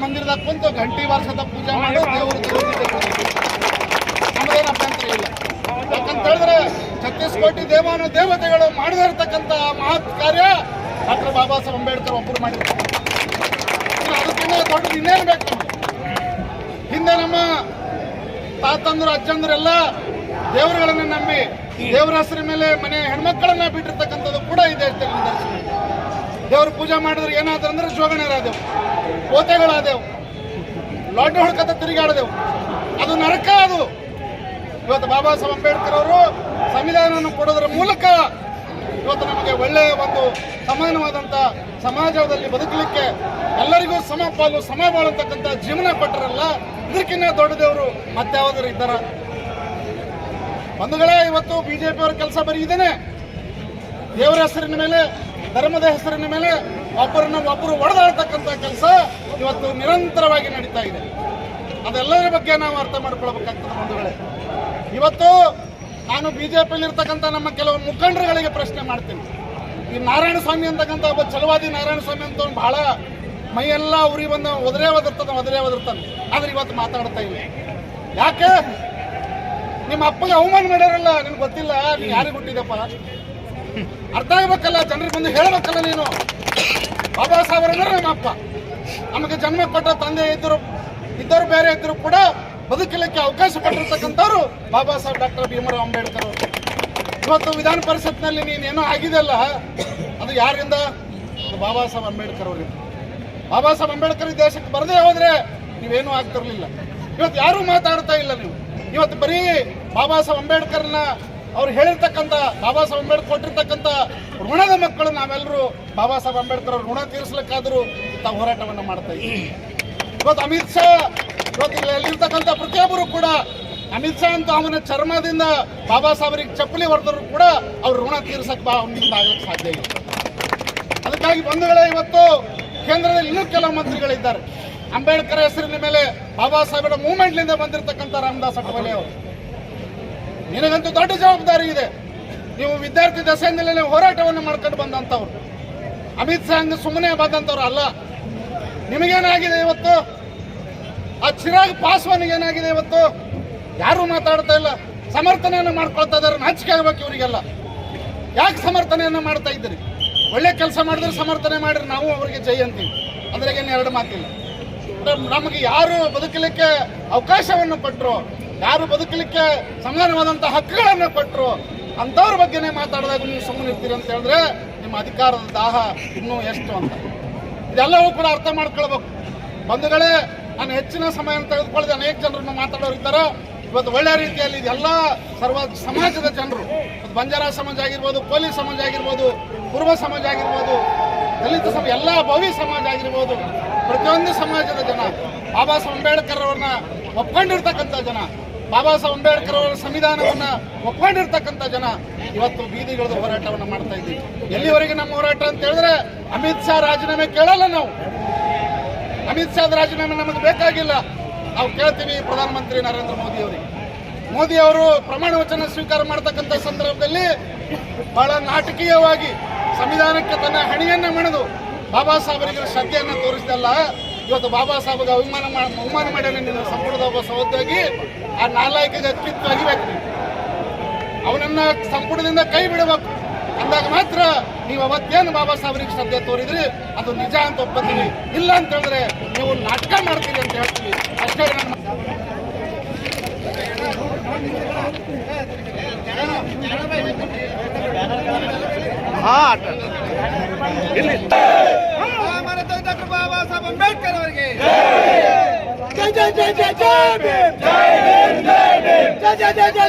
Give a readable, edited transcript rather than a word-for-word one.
ಮಂದಿರದಾಗ ಕುಂತು ಗಂಟಿ ವರ್ಷದ ಪೂಜೆ ಮಾಡೋ ದೇವರು ನಮ್ಮದೇನು ಅಭ್ಯಂತರ ಇಲ್ಲ. ಯಾಕಂತ ಹೇಳಿದ್ರೆ 36 ಕೋಟಿ ದೇವತೆಗಳು ಮಾಡದೇ ಇರತಕ್ಕಂಥ ಮಹತ್ ಕಾರ್ಯ ಡಾಕ್ಟರ್ ಬಾಬಾ ಸಾಹೇಬ್ ಅಂಬೇಡ್ಕರ್ ಒಬ್ಬರು ಮಾಡಿರ್ತಾರೆ. ಅದಕ್ಕಿಂತ ದೊಡ್ಡದು ಇನ್ನೇನು ಬೇಕು ನಮಗೆ? ಹಿಂದೆ ನಮ್ಮ ತಾತಂದ್ರು ಅಜ್ಜಂದ್ರೆಲ್ಲ ದೇವರುಗಳನ್ನ ನಂಬಿ ದೇವರ ಹೆಸರ ಮೇಲೆ ಮನೆ ಹೆಣ್ಮಕ್ಕಳನ್ನ ಬಿಟ್ಟಿರ್ತಕ್ಕಂಥದ್ದು ಕೂಡ ಈ ದೇಶದಲ್ಲಿ ನಿದರ್ಶನ. ದೇವ್ರ ಪೂಜೆ ಮಾಡಿದ್ರೆ ಏನಾದ್ರು ಅಂದ್ರೆ ಜೋಗಣರಾದೆವು, ಕೋತೆಗಳಾದೆವು, ಲಾಡ್ಡು ಹೊಡ್ಕತ್ತ ತಿರುಗಾಡದೆವು. ಅದು ನರಕ. ಅದು ಇವತ್ತು ಬಾಬಾ ಸಾಹೇಬ್ ಅಂಬೇಡ್ಕರ್ ಅವರು ಸಂವಿಧಾನವನ್ನು ಕೊಡೋದ್ರ ಮೂಲಕ ಇವತ್ತು ನಮಗೆ ಒಳ್ಳೆಯ ಒಂದು ಸಮಾನವಾದಂಥ ಸಮಾಜದಲ್ಲಿ ಬದುಕಲಿಕ್ಕೆ ಎಲ್ಲರಿಗೂ ಸಮಪಾಲು ಸಮ ಬಾಳತಕ್ಕಂಥ ಜೀವನ ಕೊಟ್ಟರಲ್ಲ, ಇದಕ್ಕಿಂತ ದೊಡ್ಡ ದೇವರು ಮತ್ತಾವುದಾದ್ರು ಇದ್ದಾರ? ಬಂಧುಗಳೇ, ಇವತ್ತು ಬಿಜೆಪಿ ಅವರ ಕೆಲಸ ಬರೀ ಇದೇನೆ. ದೇವರ ಹೆಸರಿನ ಮೇಲೆ, ಧರ್ಮದ ಹೆಸರಿನ ಮೇಲೆ ಒಬ್ಬರು ಒಡೆದಾಡ್ತಕ್ಕಂಥ ಕೆಲಸ ಇವತ್ತು ನಿರಂತರವಾಗಿ ನಡೀತಾ ಇದೆ. ಅದೆಲ್ಲದರ ಬಗ್ಗೆ ನಾವು ಅರ್ಥ ಮಾಡ್ಕೊಳ್ಬೇಕಾಗ್ತದೆ ಬಂಧುಗಳೇ. ಇವತ್ತು ನಾನು ಬಿಜೆಪಿಯಲ್ಲಿ ಇರ್ತಕ್ಕಂಥ ನಮ್ಮ ಕೆಲವು ಮುಖಂಡರುಗಳಿಗೆ ಪ್ರಶ್ನೆ ಮಾಡ್ತೀನಿ. ಈ ನಾರಾಯಣ ಸ್ವಾಮಿ ಅಂತಕ್ಕಂಥ ಒಬ್ಬ ಛಲವಾದಿ ನಾರಾಯಣ ಸ್ವಾಮಿ ಅಂತ ಬಹಳ ಮೈಯೆಲ್ಲ ಉರಿ ಬಂದ ಒದರೇ ಒದರ್ತಾನೆ. ಆದ್ರೆ ಇವತ್ತು ಮಾತಾಡ್ತಾ ಇಲ್ಲ. ಯಾಕೆ? ನಿಮ್ಮ ಅಪ್ಪಗೆ ಅವಮಾನ ಮಾಡ್ಯಾರಲ್ಲ, ನಿನ್ಗೆ ಗೊತ್ತಿಲ್ಲ ನೀನು ಯಾರಿಗೆ ಹುಟ್ಟಿದಪ್ಪ? ಅರ್ಥ ಆಗ್ಬೇಕಲ್ಲ, ಜನರಿಗೆ ಬಂದು ಹೇಳ್ಬೇಕಲ್ಲ. ನೀನು ಬಾಬಾ ಸಾಹೇಬ್ ಅಂದ್ರೆ ನಮ್ಮ ಅಪ್ಪ, ನಮಗೆ ಜನ್ಮ ಕೊಟ್ಟ ತಂದೆ ಇದ್ದರು ಬೇರೆ ಇದ್ದರು ಕೂಡ ಬದುಕಲಿಕ್ಕೆ ಅವಕಾಶ ಕೊಟ್ಟಿರ್ತಕ್ಕಂಥವ್ರು ಬಾಬಾ ಸಾಹೇಬ್ ಡಾಕ್ಟರ್ ಭೀಮರಾವ್ ಅಂಬೇಡ್ಕರ್ ಅವರು. ಇವತ್ತು ವಿಧಾನ ಪರಿಷತ್ನಲ್ಲಿ ನೀನೇನೋ ಆಗಿದೆಯಲ್ಲ, ಅದು ಯಾರಿಂದ? ಬಾಬಾ ಸಾಹೇಬ್ ಅಂಬೇಡ್ಕರ್ ಅವರಿಂದ. ಬಾಬಾ ಸಾಹೇಬ್ ಅಂಬೇಡ್ಕರ್ ಈ ದೇಶಕ್ಕೆ ಬರದೇ ಹೋದ್ರೆ ನೀವೇನೂ ಆಗ್ತಿರ್ಲಿಲ್ಲ. ಇವತ್ತು ಯಾರೂ ಮಾತಾಡ್ತಾ ಇಲ್ಲ. ನೀವು ಇವತ್ತು ಬರೀ ಬಾಬಾ ಸಾಹೇಬ್ ಅಂಬೇಡ್ಕರ್ನ ಅವ್ರು ಹೇಳಿರ್ತಕ್ಕಂಥ, ಬಾಬಾ ಸಾಹೇಬ್ ಅಂಬೇಡ್ಕರ್ ಕೊಟ್ಟಿರ್ತಕ್ಕಂಥ ಋಣದ ಮಕ್ಕಳು ನಾವೆಲ್ಲರೂ ಬಾಬಾ ಸಾಹೇಬ್ ಅಂಬೇಡ್ಕರ್ ಅವ್ರ ಋಣ ತೀರಿಸಲಿಕ್ಕಾದರೂ ತಾವು ಹೋರಾಟವನ್ನು ಮಾಡ್ತಾ ಇದ್ದೀವಿ. ಇವತ್ತು ಅಮಿತ್ ಶಾ, ಇವತ್ತು ಇಲ್ಲಿರ್ತಕ್ಕಂಥ ಪ್ರತಿಯೊಬ್ಬರು ಕೂಡ ಅಮಿತ್ ಶಾ ಅಂತ ಅವನ ಚರ್ಮದಿಂದ ಬಾಬಾ ಸಾಹೇಬರಿಗೆ ಚಪ್ಪಲಿ ಹೊಡೆದ್ರು ಕೂಡ ಅವ್ರ ಋಣ ತೀರ್ಸಕ್ಕೆ ಅವನಿಂದ ಆಗ್ಲಿಕ್ಕೆ ಸಾಧ್ಯ ಇಲ್ಲ. ಅದಕ್ಕಾಗಿ ಬಂಧುಗಳೇ, ಇವತ್ತು ಕೇಂದ್ರದಲ್ಲಿ ಇನ್ನೂ ಕೆಲವು ಮಂತ್ರಿಗಳಿದ್ದಾರೆ. ಅಂಬೇಡ್ಕರ್ ಹೆಸರಿನ ಮೇಲೆ ಬಾಬಾ ಸಾಹೇಬರ ಮೂವ್ಮೆಂಟ್ಲಿಂದ ಬಂದಿರತಕ್ಕಂಥ ರಾಮದಾಸ್ ಅಠವಲೆ ಅವರು. ನಿನಗಂತೂ ದೊಡ್ಡ ಜವಾಬ್ದಾರಿ ಇದೆ. ನೀವು ವಿದ್ಯಾರ್ಥಿ ದಶೆಯಿಂದಲೇ ಹೋರಾಟವನ್ನು ಮಾಡ್ಕೊಂಡು ಬಂದಂಥವ್ರು. ಅಮಿತ್ ಶಾ ಹಂಗೆ ಸುಮ್ಮನೆ ಬಂದಂಥವ್ರು ಅಲ್ಲ. ನಿಮಗೇನಾಗಿದೆ ಇವತ್ತು? ಆ ಚಿರಾಗ್ ಪಾಸ್ವಾನ್ಗೆ ಏನಾಗಿದೆ ಇವತ್ತು? ಯಾರು ಮಾತಾಡ್ತಾ ಇಲ್ಲ. ಸಮರ್ಥನೆಯನ್ನು ಮಾಡ್ಕೊಳ್ತಾ ಇದ್ದಾರೆ. ನಾಚಿಕೆ ಆಗ್ಬೇಕು ಇವರಿಗೆಲ್ಲ. ಯಾಕೆ ಸಮರ್ಥನೆಯನ್ನು ಮಾಡ್ತಾ ಇದ್ದೀರಿ? ಒಳ್ಳೆ ಕೆಲಸ ಮಾಡಿದ್ರೆ ಸಮರ್ಥನೆ ಮಾಡಿದ್ರೆ ನಾವು ಅವರಿಗೆ ಜೈ ಅಂತೀವಿ, ಅದ್ರಾಗೇನು ಎರಡು ಮಾತಿಲ್ಲ. ನಮಗೆ ಯಾರು ಬದುಕಲಿಕ್ಕೆ ಅವಕಾಶವನ್ನು ಕೊಟ್ಟರು, ಯಾರು ಬದುಕಲಿಕ್ಕೆ ಸಮಾನವಾದಂಥ ಹಕ್ಕುಗಳನ್ನು ಕೊಟ್ಟರು, ಅಂಥವ್ರ ಬಗ್ಗೆನೇ ಮಾತಾಡಿದಾಗ ನೀವು ಸುಮ್ಮನೆ ಇರ್ತೀರಿ ಅಂತ ಹೇಳಿದ್ರೆ ನಿಮ್ಮ ಅಧಿಕಾರದ ದಾಹ ಇನ್ನೂ ಎಷ್ಟು ಅಂತ ಇದೆಲ್ಲವೂ ಕೂಡ ಅರ್ಥ ಮಾಡ್ಕೊಳ್ಬೇಕು. ಬಂಧುಗಳೇ, ನಾನು ಹೆಚ್ಚಿನ ಸಮಯ ತೆಗೆದುಕೊಳ್ಳದೆ ಅನೇಕ ಜನರನ್ನು ಮಾತಾಡೋರು ಇದ್ದಾರೆ. ಇವತ್ತು ಒಳ್ಳೆ ರೀತಿಯಲ್ಲಿ ಎಲ್ಲ ಸರ್ವ ಸಮಾಜದ ಜನರು, ಬಂಜಾರ ಸಮಾಜ ಆಗಿರ್ಬೋದು, ಕೋಲಿ ಸಮಾಜ ಆಗಿರ್ಬೋದು, ಕುರುಬ ಸಮಾಜ ಆಗಿರ್ಬೋದು, ದಲಿತ ಸಮಾಜ, ಎಲ್ಲ ಭವಿ ಸಮಾಜ ಆಗಿರ್ಬೋದು, ಪ್ರತಿಯೊಂದು ಸಮಾಜದ ಜನ ಬಾಬಾ ಸಾಹೇಬ್ ಅಂಬೇಡ್ಕರ್ ಅವ್ರನ್ನ ಒಪ್ಕೊಂಡಿರ್ತಕ್ಕಂಥ ಜನ, ಬಾಬಾ ಸಾಹೇಬ್ ಅಂಬೇಡ್ಕರ್ ಅವರ ಸಂವಿಧಾನವನ್ನ ಒಪ್ಕೊಂಡಿರ್ತಕ್ಕಂಥ ಜನ ಇವತ್ತು ಬೀದಿಗಿಳಿದ ಹೋರಾಟವನ್ನು ಮಾಡ್ತಾ ಇದ್ದೀವಿ. ಎಲ್ಲಿವರೆಗೆ ನಮ್ಮ ಹೋರಾಟ ಅಂತ ಹೇಳಿದ್ರೆ ಅಮಿತ್ ಶಾ ರಾಜೀನಾಮೆ ಕೇಳಲ್ಲ ನಾವು. ಅಮಿತ್ ಶಾ ರಾಜೀನಾಮೆ ನಮಗೆ ಬೇಕಾಗಿಲ್ಲ. ನಾವು ಕೇಳ್ತೀವಿ ಪ್ರಧಾನಮಂತ್ರಿ ನರೇಂದ್ರ ಮೋದಿ ಅವರಿಗೆ. ಮೋದಿ ಅವರು ಪ್ರಮಾಣ ವಚನ ಸ್ವೀಕಾರ ಮಾಡ್ತಕ್ಕಂಥ ಸಂದರ್ಭದಲ್ಲಿ ಬಹಳ ನಾಟಕೀಯವಾಗಿ ಸಂವಿಧಾನಕ್ಕೆ ತನ್ನ ಹಣಿಯನ್ನ ಮಣಿದು ಬಾಬಾ ಸಾಹೇಬರಿಗೆ ಶ್ರದ್ಧೆಯನ್ನು ತೋರಿಸಿದಲ್ಲ, ಇವತ್ತು ಬಾಬಾ ಸಾಹೇಬ್ಗೆ ಅವಮಾನ ಮಾಡಿ ನಿನ್ನ ಸಂಪುಟದ ಒಬ್ಬ ಸಹೋದ್ಯೋಗಿ ಆ ನಾಲಾಯಕಿಗೆ ಕಿತ್ತು ಅಗಿಬೇಕು. ಅವನನ್ನ ಸಂಪುಟದಿಂದ ಕೈ ಬಿಡಬೇಕು. ಅಂದಾಗ ಮಾತ್ರ ನೀವು ಅವತ್ತೇನು ಬಾಬಾ ಸಾಹೇಬರಿಗೆ ಶ್ರದ್ಧೆ ತೋರಿದ್ರಿ ಅದು ನಿಜ ಅಂತ ಒಪ್ಪತ್ತೀವಿ. ಇಲ್ಲ ಅಂತ ಹೇಳಿದ್ರೆ ನೀವು ನಾಟಕ ಮಾಡ್ತೀರಿ ಅಂತ ಹೇಳ್ತೀವಿ. ಅಷ್ಟೇ. ಡಾಕ್ಟರ್ ಬಾಬಾ ಸಾಹೇಬ್ ಅಂಬೇಡ್ಕರ್ ಅವರಿಗೆ ಜೈ ಜೈ ಜೈ ಜೈ ಜೈ ಜೈ ಜೈ ಜೈ ಜೈ